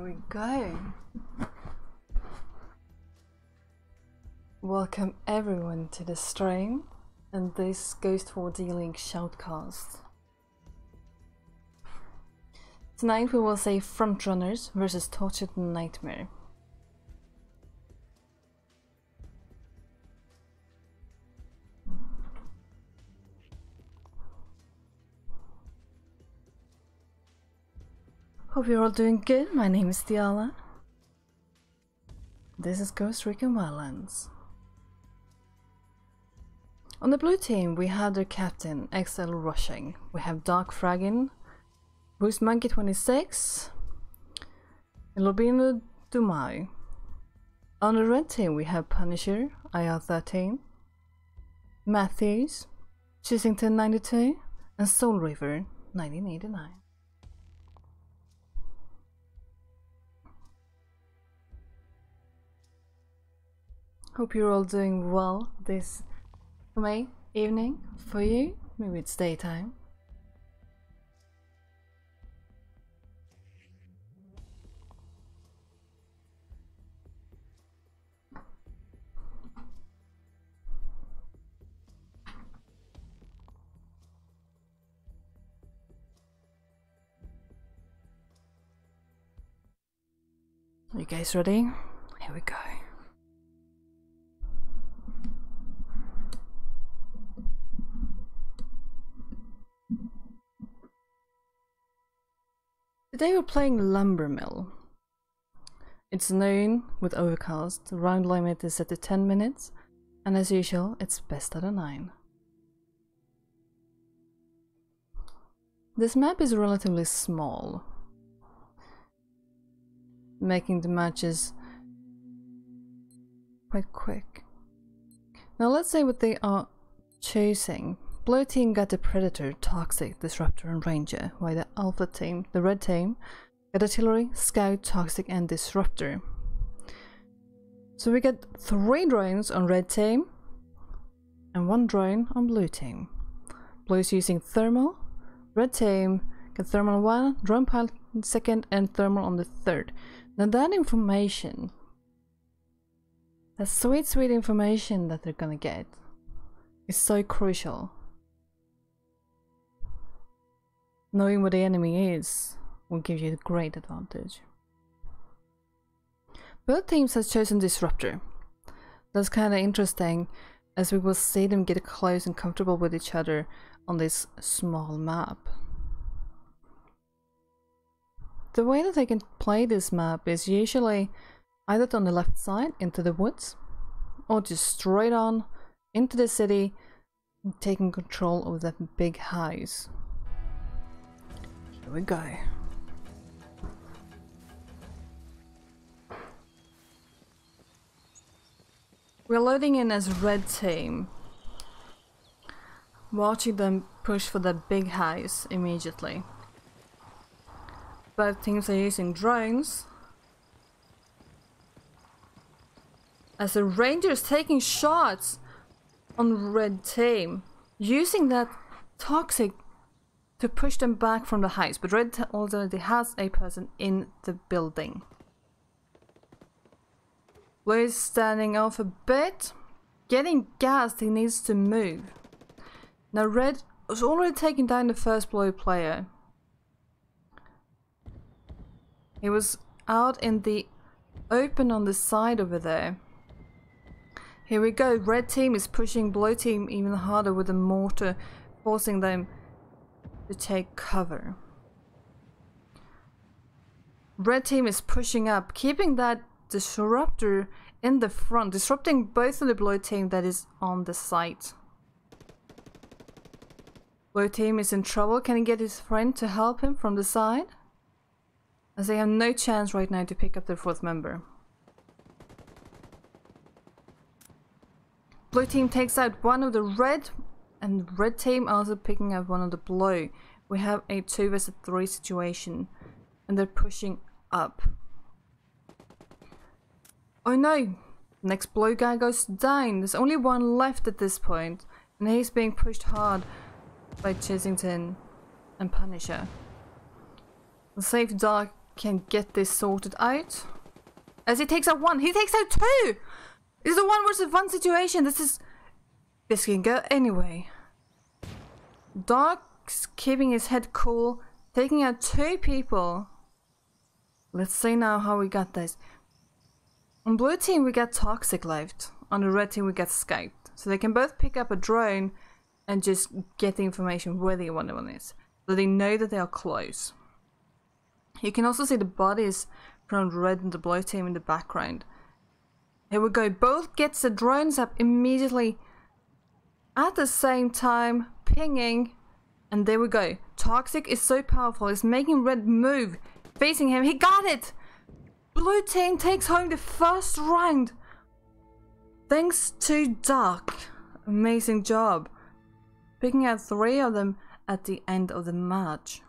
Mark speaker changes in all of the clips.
Speaker 1: Here we go. Welcome everyone to the stream, and this Ghost 4 Dealing Shoutcast. Tonight we will say Frontrunners versus Tortured Nightmare. Hope you're all doing good. My name is Diala. This is Ghost Recon Wildlands. On the blue team we have their captain XL Rushing. We have Dark Fraggin, Boost Monkey 26, and Lobino Dumai. On the red team we have Punisher IR13, Matthews, Chissington 92, and Soul River 1989. Hope you're all doing well this evening. For you, maybe it's daytime. Are you guys ready? Here we go. Today we're playing Lumber Mill. It's noon with overcast, the round limit is set to 10 minutes, and as usual it's best out of 9. This map is relatively small, making the matches quite quick. Now let's say what they are choosing. Blue team got the Predator, Toxic, Disruptor and Ranger, while the Alpha team, the red team, got Artillery, Scout, Toxic and Disruptor. So we get 3 drones on red team and 1 drone on blue team. Blue is using Thermal, red team got Thermal on 1, Drone Pilot on 2nd and Thermal on the 3rd. Now that information, that sweet information that they're gonna get is so crucial. Knowing what the enemy is will give you a great advantage. Both teams have chosen Disruptor. That's kind of interesting, as we will see them get close and comfortable with each other on this small map. The way that they can play this map is usually either on the left side into the woods, or just straight on into the city, taking control of that big house. Here we go. We're loading in as red team, watching them push for the big house immediately. Both teams are using drones, as the Ranger is taking shots on red team, using that Toxic to push them back from the house, but red already has a person in the building. Blue is standing off a bit, getting gassed, he needs to move. Now red was already taking down the first blue player. He was out in the open on the side over there. Here we go, red team is pushing blue team even harder with the mortar, forcing them to take cover. Red team is pushing up, keeping that Disruptor in the front, disrupting both of the blue team that is on the site. Blue team is in trouble. Can he get his friend to help him from the side? As they have no chance right now to pick up their 4th member. Blue team takes out one of the red, and red team also picking up one of the blue. We have a 2 vs 3 situation, and they're pushing up. Oh no! Next blue guy goes down. There's only 1 left at this point, and he's being pushed hard by Chissington and Punisher. The safe Dark can get this sorted out. As he takes out one, he takes out two! It's a 1 versus 1 situation. This can go anyway. Dark's keeping his head cool, taking out 2 people. Let's see now how we got this. On blue team we got Toxic left. On the red team we got Skype. So they can both pick up a drone and just get the information where the other one is. So they know that they are close. You can also see the bodies from red and the blue team in the background. Here we go. Both gets the drones up immediately at the same time, pinging. And there we go. Toxic is so powerful. It's making red move. Facing him. He got it! Blue team takes home the first round. Thanks to Dark. Amazing job. Picking out 3 of them at the end of the match.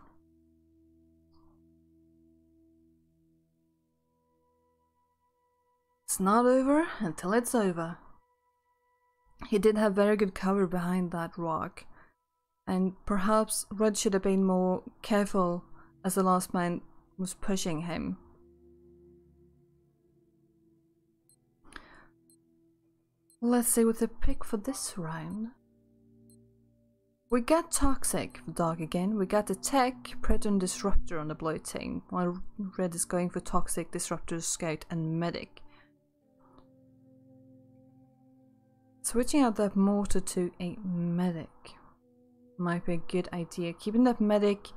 Speaker 1: It's not over until it's over. He did have very good cover behind that rock. And perhaps Red should have been more careful as the last man was pushing him. Let's see what they pick for this round. We got Toxic for Dark again. We got the Tech, Predator and Disruptor on the blue team, while Red is going for Toxic, Disruptor, Scout and Medic. Switching out that mortar to a Medic might be a good idea. Keeping that Medic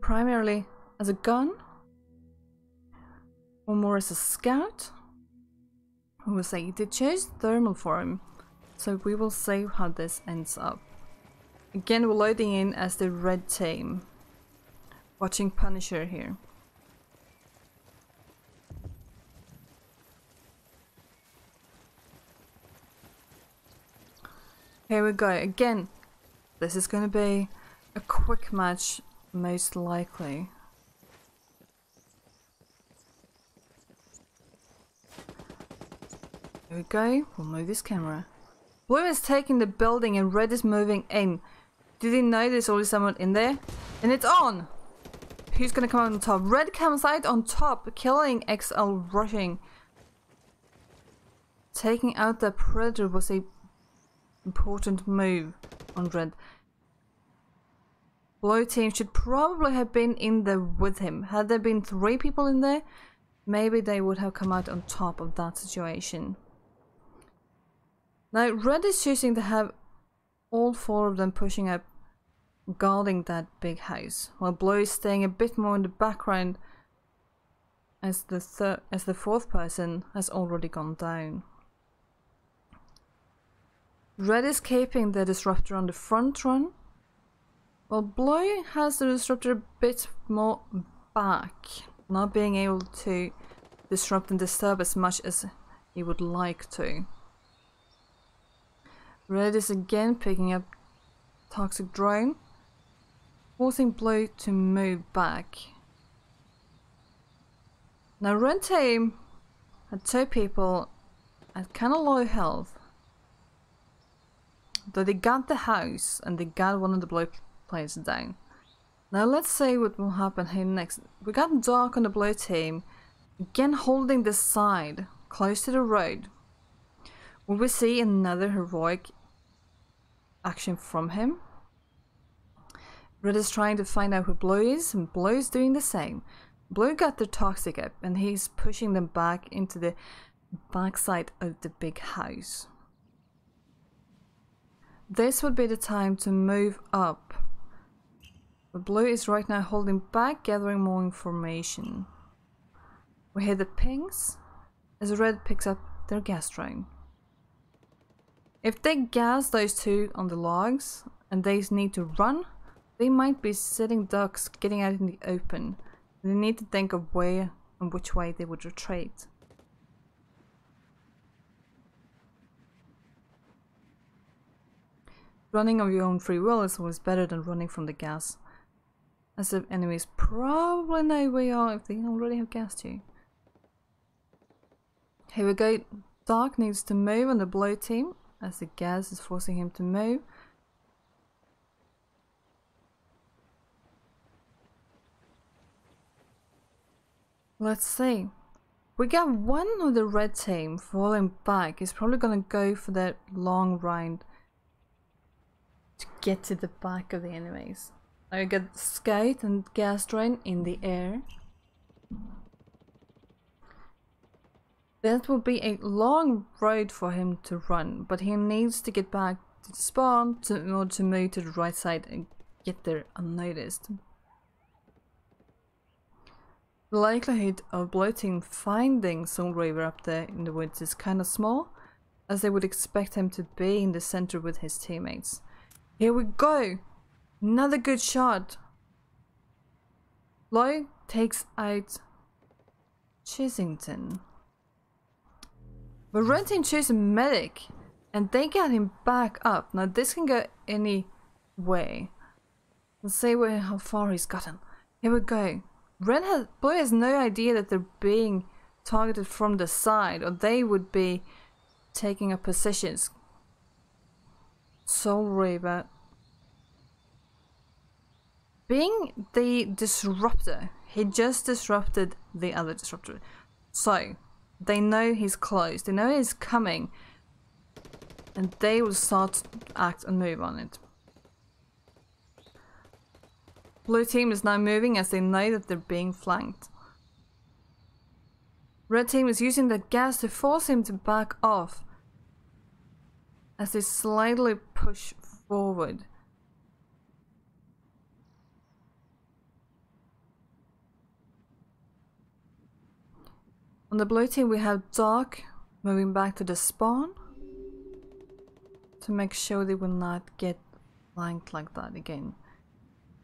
Speaker 1: primarily as a gun or more as a scout. We will say they chose thermal for him, so we will see how this ends up. Again, we're loading in as the red team, watching Punisher here. Here we go. Again, this is going to be a quick match, most likely. Here we go. We'll move this camera. Blue is taking the building and red is moving in. Did he know there's already someone in there? And it's on! Who's going to come out on top? Red comes out on top, killing XL rushing. Taking out the Predator was a important move on red. Blue team should probably have been in there with him. Had there been 3 people in there, maybe they would have come out on top of that situation. Now red is choosing to have all 4 of them pushing up, guarding that big house, while blue is staying a bit more in the background as the 4th person has already gone down. Red is keeping the Disruptor on the front run, while blue has the Disruptor a bit more back, not being able to disrupt and disturb as much as he would like to. Red is again picking up Toxic Drone, forcing blue to move back. Now red team had 2 people at kind of low health. Though they got the house and they got one of the blue players down. Now let's see what will happen here next. We got Dark on the blue team, again holding the side, close to the road. Will we see another heroic action from him? Red is trying to find out who blue is, and blue is doing the same. Blue got their Toxic up and he's pushing them back into the backside of the big house. This would be the time to move up. But blue is right now holding back, gathering more information. We hear the pings as red picks up their gas drone. If they gas those 2 on the logs and they need to run, they might be sitting ducks getting out in the open. They need to think of where and which way they would retreat. Running of your own free will is always better than running from the gas, as the enemies probably know where you are if they already have gassed you. Here we go. Dark needs to move on the blue team as the gas is forcing him to move. Let's see. We got one of the red team falling back. He's probably gonna go for that long round to get to the back of the enemies. I got Scout and Gas Drain in the air. That will be a long road for him to run, but he needs to get back to the spawn in order to move to the right side and get there unnoticed. The likelihood of Blue Team finding Soul Reaver up there in the woods is kind of small, as they would expect him to be in the center with his teammates. Here we go! Another good shot! Loy takes out Chisington. But Red Team chose a medic, and they got him back up. Now this can go any way. Let's see how far he's gotten. Here we go. Blue has no idea that they're being targeted from the side, or they would be taking up positions. Soul Reaver, being the disruptor, he just disrupted the other disruptor. So they know he's close, they know he's coming, and they will start to act and move on it. Blue team is now moving as they know that they're being flanked. Red team is using the gas to force him to back off as they slightly push forward. On the blue team we have Dark moving back to the spawn to make sure they will not get flanked like that again.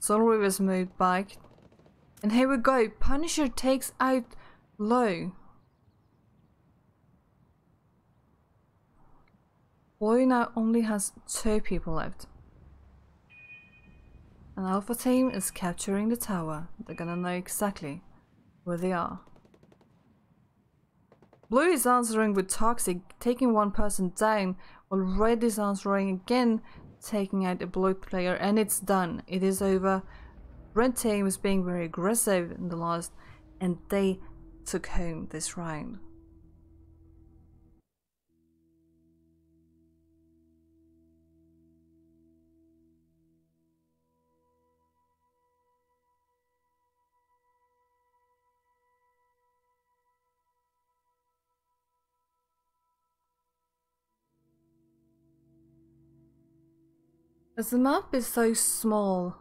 Speaker 1: Soul Reaver's moved back. And here we go. Punisher takes out Low. Blue now only has 2 people left. And Alpha team is capturing the tower. They're gonna know exactly where they are. Blue is answering with Toxic, taking one person down, while Red is answering again, taking out a blue player, and it's done. It is over. Red team was being very aggressive in the last, and they took home this round. As the map is so small,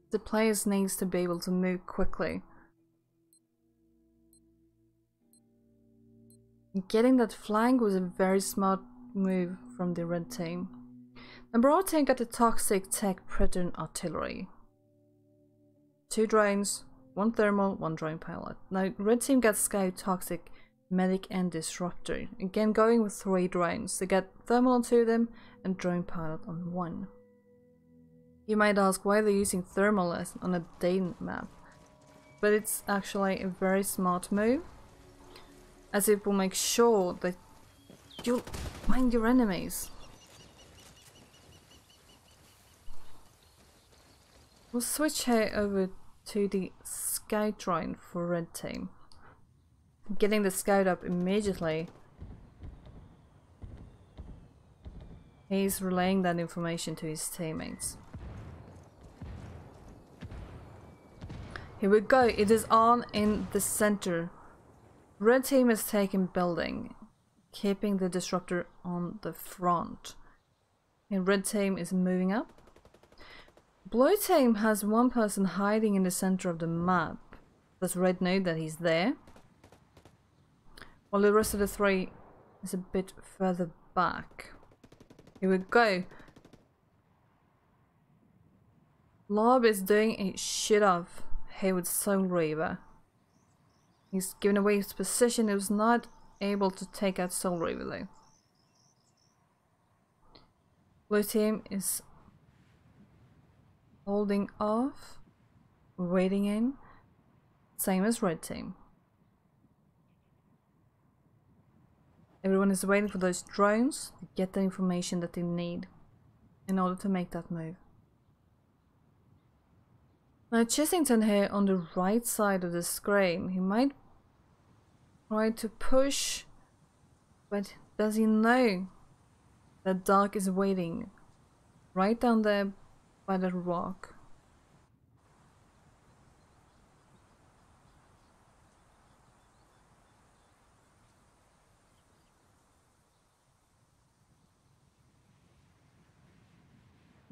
Speaker 1: the players needs to be able to move quickly. Getting that flank was a very smart move from the red team. Number 8 team got the Toxic, Tech, Predator and Artillery. 2 drones, 1 thermal, 1 drone pilot. Now red team got Scout, Toxic, Medic and Disruptor. Again going with 3 drones. They got thermal on 2 of them and drone pilot on 1. You might ask why they're using thermal as on a day map, but it's actually a very smart move, as it will make sure that you'll find your enemies. We'll switch here over to the Scout drone for red team. Getting the Scout up immediately, he's relaying that information to his teammates. Here we go, it is on in the center. Red team is taking building, keeping the disruptor on the front. And red team is moving up. Blue team has 1 person hiding in the center of the map. Does red know that he's there? While the rest of the 3 is a bit further back. Here we go. Lob is doing a shit off here with Soul Reaver. He's given away his position. He was not able to take out Soul Reaver though. Blue team is holding off, waiting in, same as red team. Everyone is waiting for those drones to get the information that they need in order to make that move. Now Chisington here on the right side of the screen, he might try to push, but does he know that Dark is waiting right down there by that rock?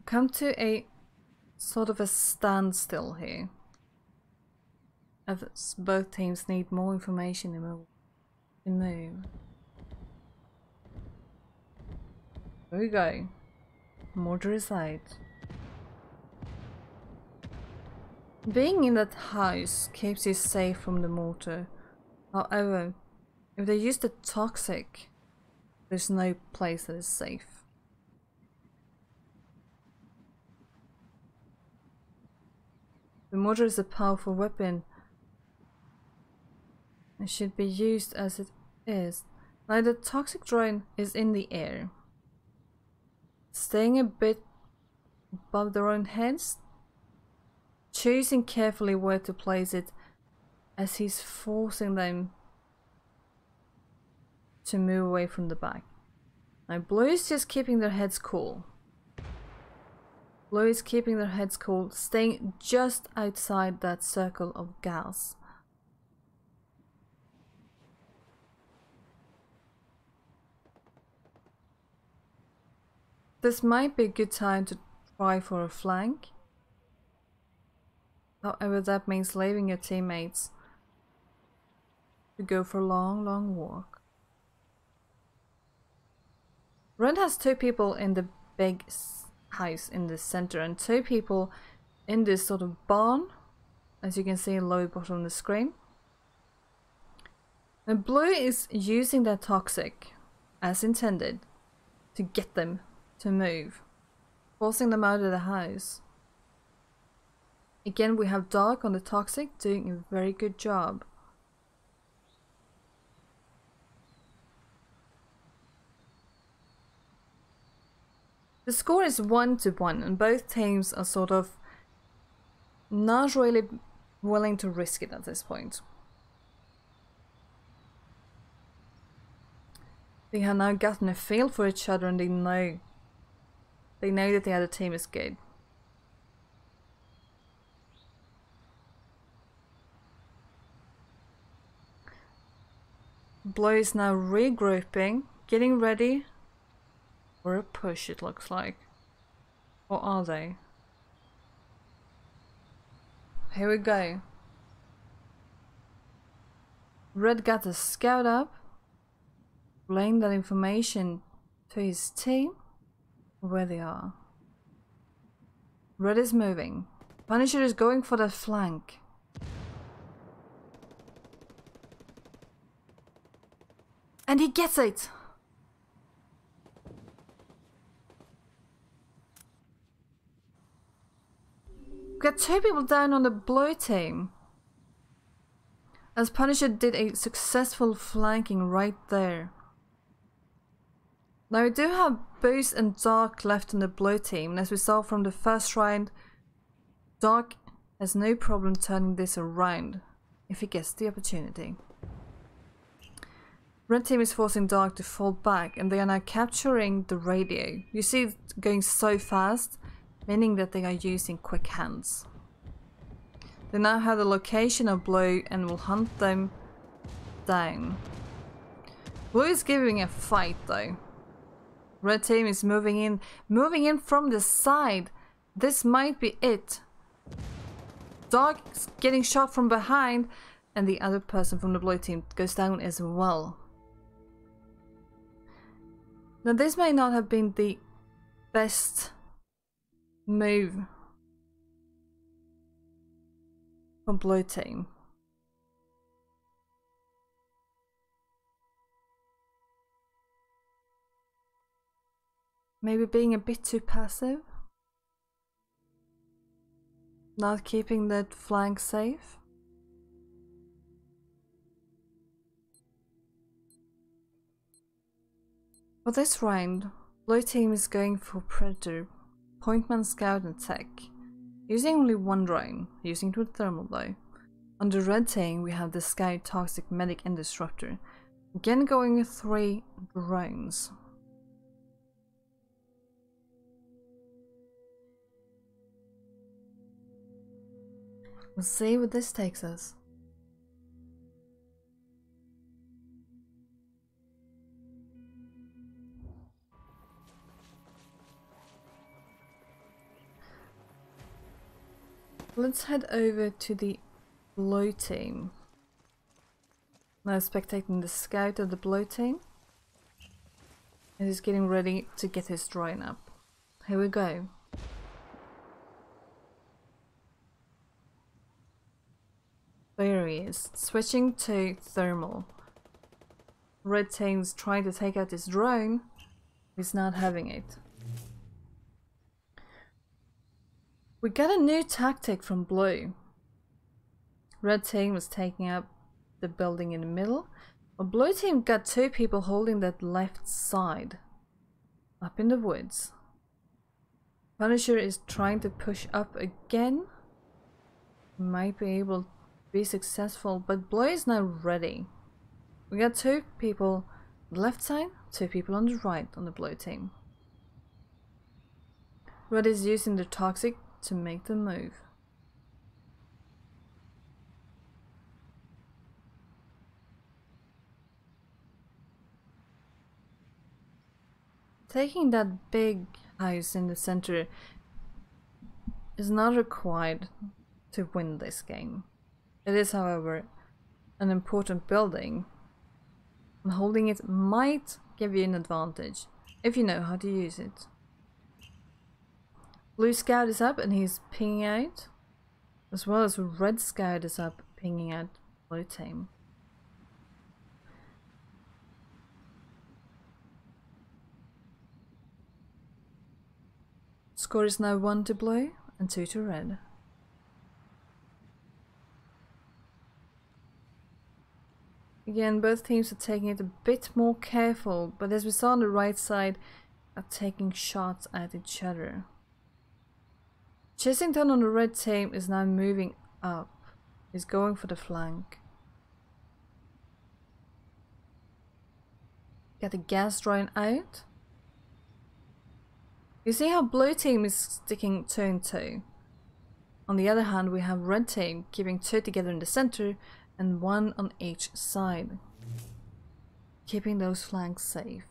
Speaker 1: Come to a sort of a standstill here, as both teams need more information to move. There we go. Mortar is out. Being in that house keeps you safe from the mortar. However, if they use the toxic, there's no place that is safe. The mortar is a powerful weapon. It should be used as it is. Now the toxic drone is in the air, staying a bit above their own heads, choosing carefully where to place it as he's forcing them to move away from the back. Now Blue is just keeping their heads cool. Blue is keeping their heads cool, staying just outside that circle of gas. This might be a good time to try for a flank. However, that means leaving your teammates to go for a long walk. Red has 2 people in the big house in the center and 2 people in this sort of barn, as you can see in the lower bottom of the screen. And Blue is using that toxic as intended to get them to move, forcing them out of the house. Again, we have Dark on the toxic doing a very good job. The score is 1-1 and both teams are sort of not really willing to risk it at this point. They have now gotten a feel for each other and they know that the other team is good. Blue is now regrouping, getting ready for a push, it looks like. Or are they? Here we go. Red got the scout up, relaying that information to his team where they are. Red is moving. Punisher is going for that flank. And he gets it! We got 2 people down on the Blue team, as Punisher did a successful flanking right there. Now we do have Boost and Dark left on the Blue team, and as we saw from the first round, Dark has no problem turning this around if he gets the opportunity. Red team is forcing Dark to fall back and they are now capturing the radio. You see it going so fast, meaning that they are using quick hands. They now have the location of Blue and will hunt them down. Blue is giving a fight though. Red team is moving in from the side. This might be it. Dark is getting shot from behind and the other person from the Blue team goes down as well. Now this may not have been the best move from Blue team. Maybe being a bit too passive, not keeping that flank safe. For this round, Blue team is going for Predator, Pointman, Scout and Tech, using only 1 drone, using it with thermal though. On the red team, we have the Scout, Toxic, Medic, and Disruptor. Again, going with 3 drones. We'll see what this takes us. Let's head over to the blue team. Now spectating the Scout of the blue team. And he's getting ready to get his drone up. Here we go. There he is, switching to thermal. Red team's trying to take out his drone. He's not having it. We got a new tactic from blue. Red team was taking up the building in the middle, but blue team got 2 people holding that left side. Up in the woods. Punisher is trying to push up again. Might be able to be successful, but blue is now ready. We got 2 people on the left side, 2 people on the right on the blue team. Red is using the Toxic to make the move. Taking that big house in the center is not required to win this game. It is, however, an important building, and holding it might give you an advantage if you know how to use it. Blue Scout is up and he's pinging out, as well as Red Scout is up pinging out blue team. Score is now 1 to blue and 2 to red. Again, both teams are taking it a bit more careful, but as we saw on the right side, are taking shots at each other. Chessington on the red team is now moving up. He's going for the flank. Get the gas drone out. You see how blue team is sticking 2 and 2. On the other hand, we have red team keeping 2 together in the center and 1 on each side, keeping those flanks safe.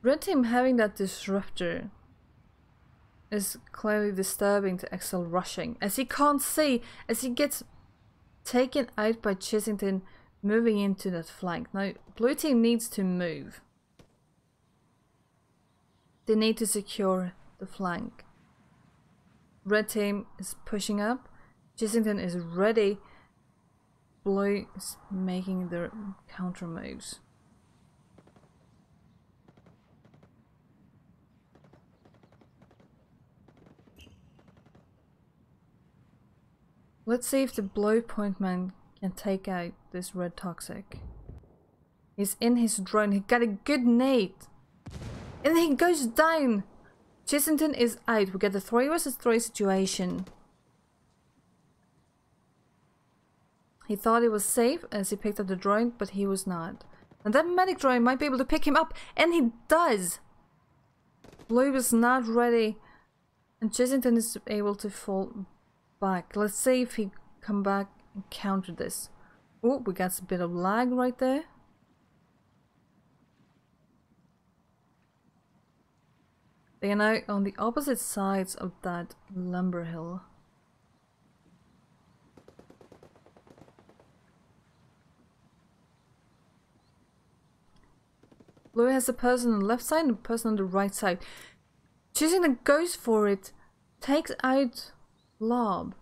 Speaker 1: Red team having that disruptor is clearly disturbing to Excel rushing, as he can't see, as he gets taken out by Chessington moving into that flank. Now, blue team needs to move. They need to secure the flank. Red team is pushing up. Chessington is ready. Blue is making their counter moves. Let's see if the blue point man can take out this red toxic. He's in his drone. He got a good nade. And he goes down. Chessington is out. We get a 3 versus 3 situation. He thought he was safe as he picked up the drone, but he was not. And that medic drone might be able to pick him up. And he does. Blue was not ready. And Chessington is able to fall back. Let's see if he come back and counter this. Oh, we got a bit of lag right there. They are now on the opposite sides of that lumber hill. Blue has a person on the left side and a person on the right side. Chessington goes for it, takes out Lob.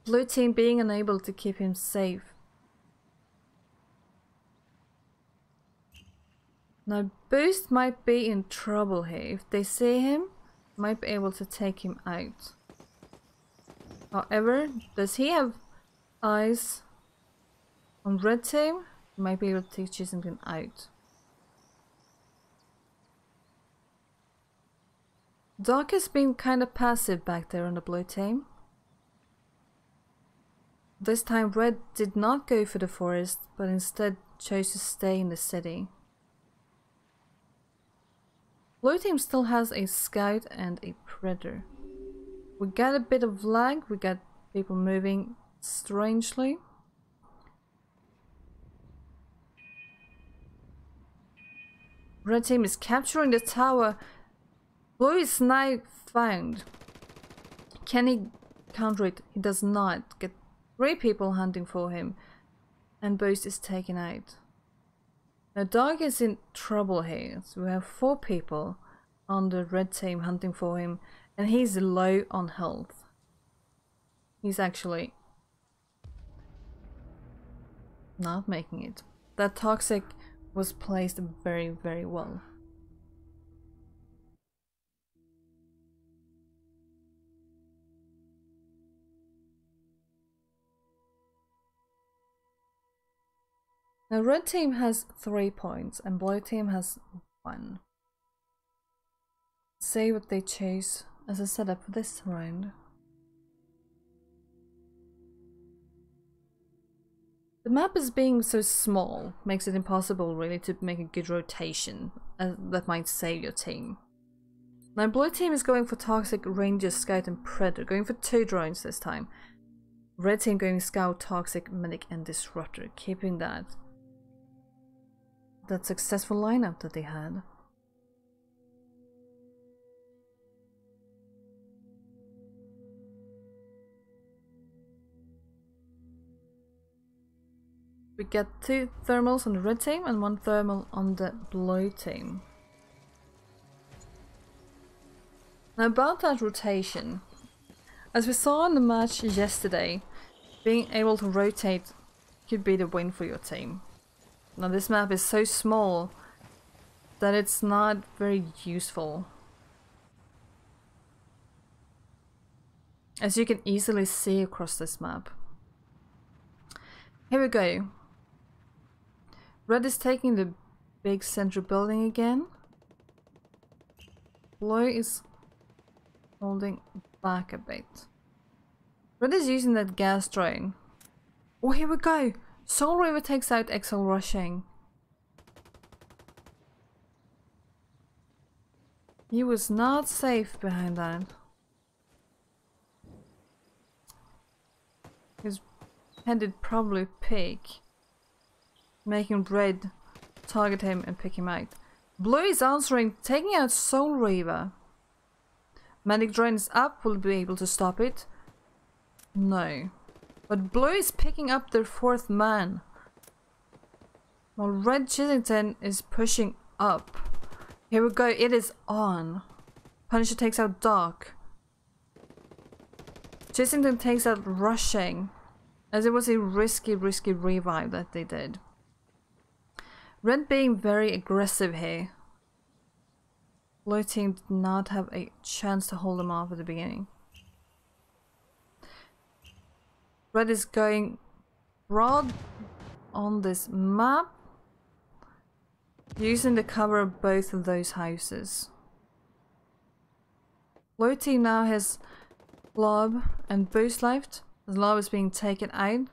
Speaker 1: Blue team being unable to keep him safe. Now Boost might be in trouble here. If they see him, might be able to take him out. However, does he have eyes on red team? Might be able to take something out. Doc has been kind of passive back there on the blue team. This time Red did not go for the forest, but instead chose to stay in the city. Blue team still has a scout and a predator. We got a bit of lag, we got people moving strangely. Red team is capturing the tower. Blue is now found. Can he counter it? He does not. Get 3 people hunting for him. And Boost is taken out. Now Dog is in trouble here. So we have 4 people on the red team hunting for him. And he's low on health. He's actually not making it. That toxic was placed very, very well. Now red team has 3 points and blue team has 1. See what they choose as a setup for this round. The map is being so small makes it impossible really to make a good rotation that might save your team. Now blue team is going for Toxic, Ranger, Scout and Predator, going for 2 drones this time. Red team going Scout, Toxic, Medic and Disruptor, keeping that successful lineup that they had. We get 2 thermals on the red team and 1 thermal on the blue team. Now about that rotation, as we saw in the match yesterday, being able to rotate could be the win for your team. Now this map is so small that it's not very useful, as you can easily see across this map. Here we go. Red is taking the big central building again. Blue is holding back a bit. Red is using that gas drone. Oh, here we go! Soul River takes out XL rushing. He was not safe behind that. His headed probably peak, making Red target him and pick him out. Blue is answering, taking out Soul Reaver. Medic drone is up, will be able to stop it? No. But Blue is picking up their 4th man, while Red Chillington is pushing up. Here we go, it is on. Punisher takes out Dark. Chillington takes out Rushing, as it was a risky revive that they did. Red being very aggressive here. Blue team did not have a chance to hold them off at the beginning. Red is going broad on this map, using the cover of both of those houses. Blue team now has Lob and Boost left, as Lob is being taken out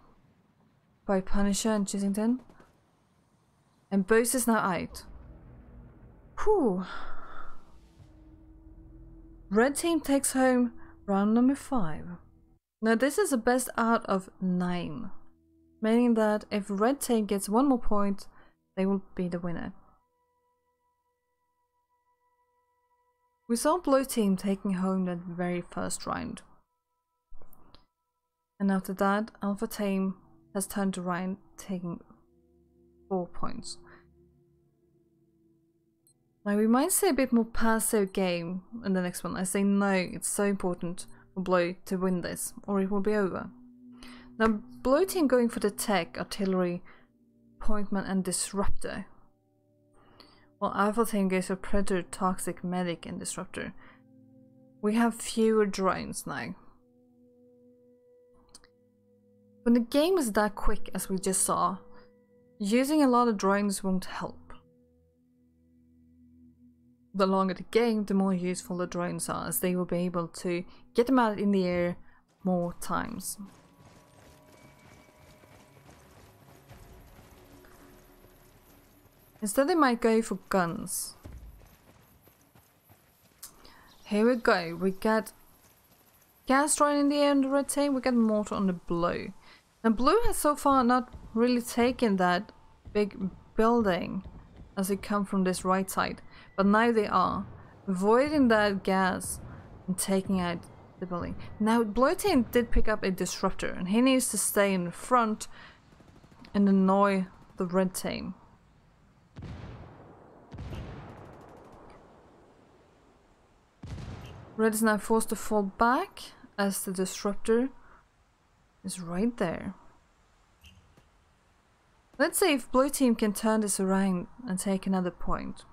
Speaker 1: by Punisher and Chissington. And Boost is now out. Whew. Red team takes home round number 5. Now this is the best out of 9, meaning that if red team gets 1 more point, they will be the winner. We saw blue team taking home that very first round. And after that, alpha team has turned around, taking 4 points. Now we might see a bit more passive game in the next one. I say no, it's so important for blue to win this, or it will be over. Now blue team going for the tech, artillery, pointman and disruptor, while alpha team goes for predator, toxic, medic and disruptor. We have fewer drones now. When the game is that quick as we just saw, Using a lot of drones won't help. The longer the game, the more useful the drones are, as they will be able to get them out in the air more times. Instead they might go for guns. Here we go, we got gas drone in the air on the red team, we got mortar on the blue. And blue has so far not really taken that big building as they come from this right side. But now they are avoiding that gas and taking out the building. Now blue team did pick up a disruptor and he needs to stay in the front and annoy the red team. Red is now forced to fall back as the disruptor is right there. Let's see if blue team can turn this around and take another point.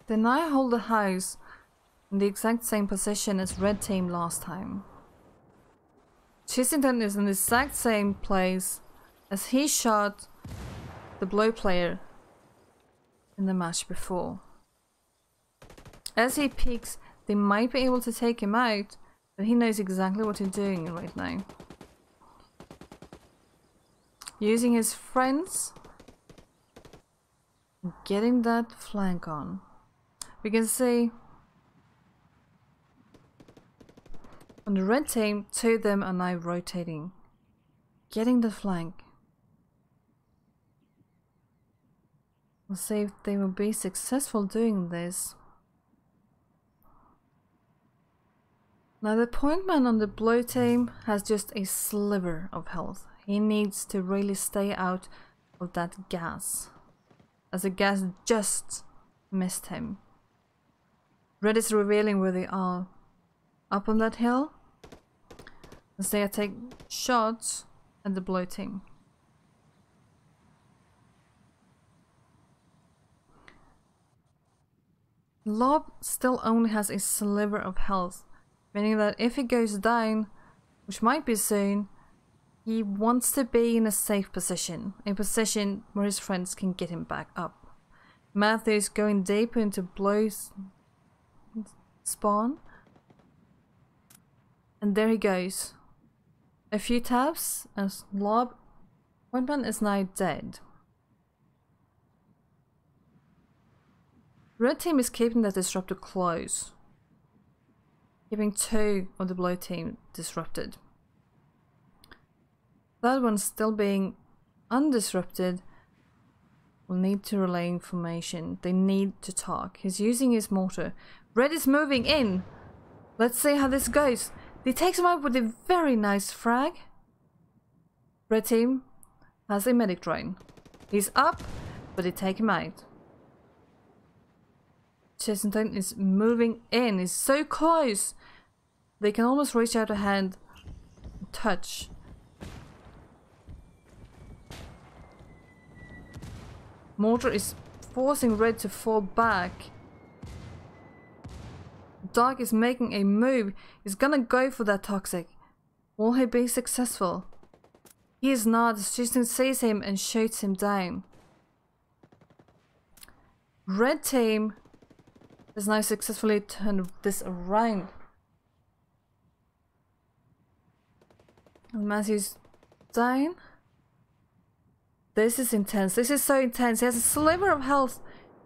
Speaker 1: They now hold the house in the exact same position as red team last time. Chissington is in the exact same place as he shot the blue player in the match before. As he peeks, they might be able to take him out, but he knows exactly what he's doing right now. Using his friends, getting that flank on. We can see on the red team, two of them are now rotating, getting the flank. We'll see if they will be successful doing this. Now the point man on the blue team has just a sliver of health. He needs to really stay out of that gas, as the gas just missed him. Red is revealing where they are. Up on that hill, as they take shots at the blue team. Lob still only has a sliver of health, meaning that if he goes down, which might be soon, he wants to be in a safe position, a position where his friends can get him back up. Matthew's going deeper into Blue's spawn, and there he goes. A few taps as Lob Pointman is now dead. Red team is keeping that disruptor close, keeping two of the blue team disrupted. That one still being undisrupted will need to relay information. They need to talk. He's using his mortar. Red is moving in. Let's see how this goes. He takes him out with a very nice frag. Red team has a medic drone. He's up, but they take him out. Chessington is moving in. He's so close. They can almost reach out a hand and touch. Mortar is forcing Red to fall back. Dark is making a move. He's gonna go for that toxic. Will he be successful? He is not. Chessington sees him and shoots him down. Red team has now successfully turned this around. And Matthew's down. This is intense. This is so intense. He has a sliver of health,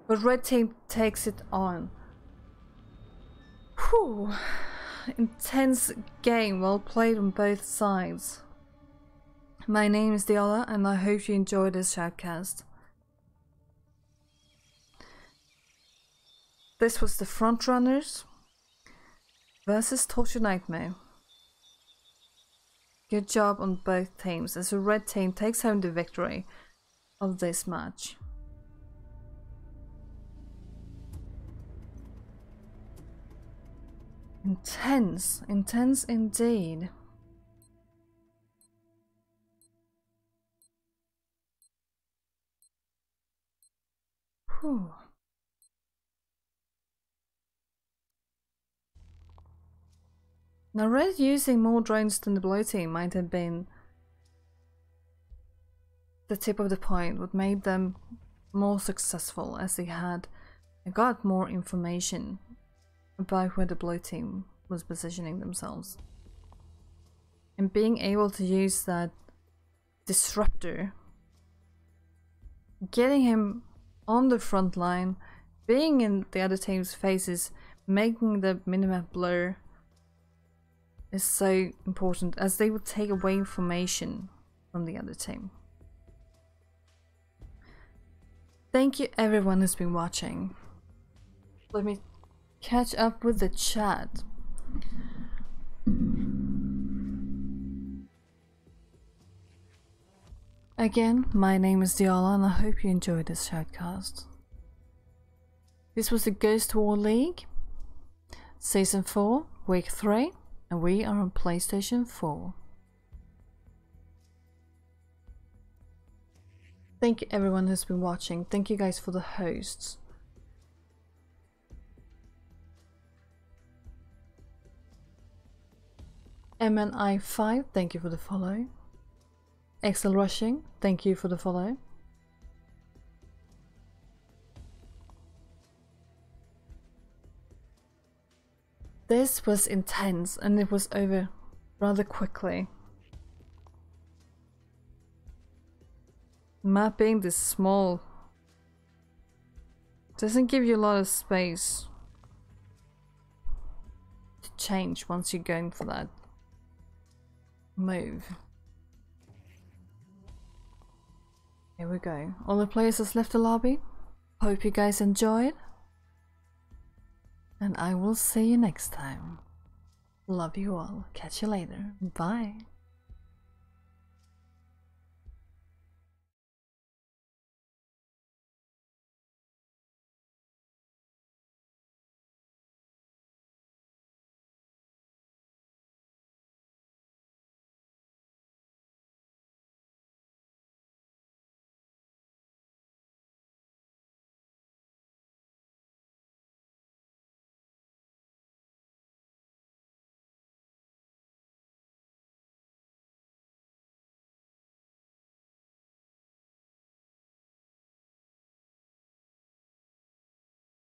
Speaker 1: but red team takes it on. Whew. Intense game, well played on both sides. My name is Diola, and I hope you enjoyed this shoutcast. This was the Frontrunners versus Torture Nightmare. Good job on both teams, as the red team takes home the victory of this match. Intense, intense indeed. Whew. Now Red using more drones than the blue team might have been the tip of the point, what made them more successful, as they got more information about where the blue team was positioning themselves. And being able to use that disruptor, getting him on the front line, being in the other team's faces, making the minimap blur is so important, as they would take away information from the other team. Thank you everyone who's been watching. Let me catch up with the chat. Again, my name is Diala and I hope you enjoyed this shoutcast. This was the Ghost War League, Season 4, Week 3, and we are on PlayStation 4. Thank you everyone who's been watching. Thank you guys for the hosts. MNI5, thank you for the follow. Excel Rushing, thank you for the follow. This was intense and it was over rather quickly. Mapping this small doesn't give you a lot of space to change once you're going for that move. Here we go. All the players has left the lobby. Hope you guys enjoyed. And I will see you next time. Love you all. Catch you later. Bye.